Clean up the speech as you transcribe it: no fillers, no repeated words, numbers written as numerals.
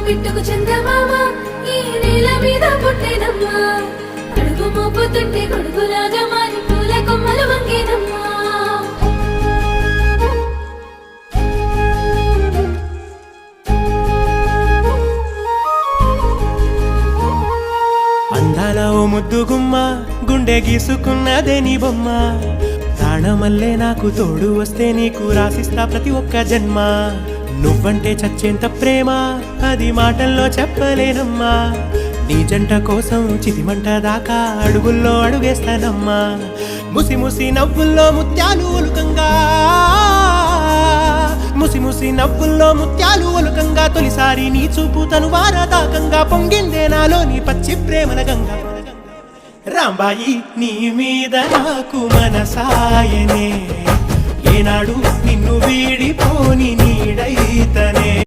పిట్టుకు చందమామ ఈ నేల మీద పుట్టేనమ్మా అడుగు మోపుతుంటే కొడుకులాగా మారి పూల కొమ్మలు వంగేనమ్మా అందాల ఓ ముద్దు గుమ్మ గుండె గీసుకున్నదే నీ బొమ్మ ప్రాణమల్లే నాకు తోడు వస్తే నీకు రాసిస్తా ప్రతి ఒక్క జన్మ నువ్వంటే చచ్చేంత ప్రేమ అది మాటల్లో చెప్పలేనమ్మా నీ జంట కోసం చితిమంట దాకా అడుగుల్లో అడుగేస్తానమ్మా ముసి ముసి నవ్వుల్లో ముత్యాలు ఒలుకంగా ముసి ముసి నవ్వుల్లో ముత్యాలు ఒలుకంగా తొలిసారి నీ చూపు తను వారదాకంగా పొంగిందే నాలో నీ పచ్చి ప్రేమల గంగా రాంబాయి నీ మీద నాకు మనసాయనే ఏనాడు నిన్ను వీడిపోని నీడైతనే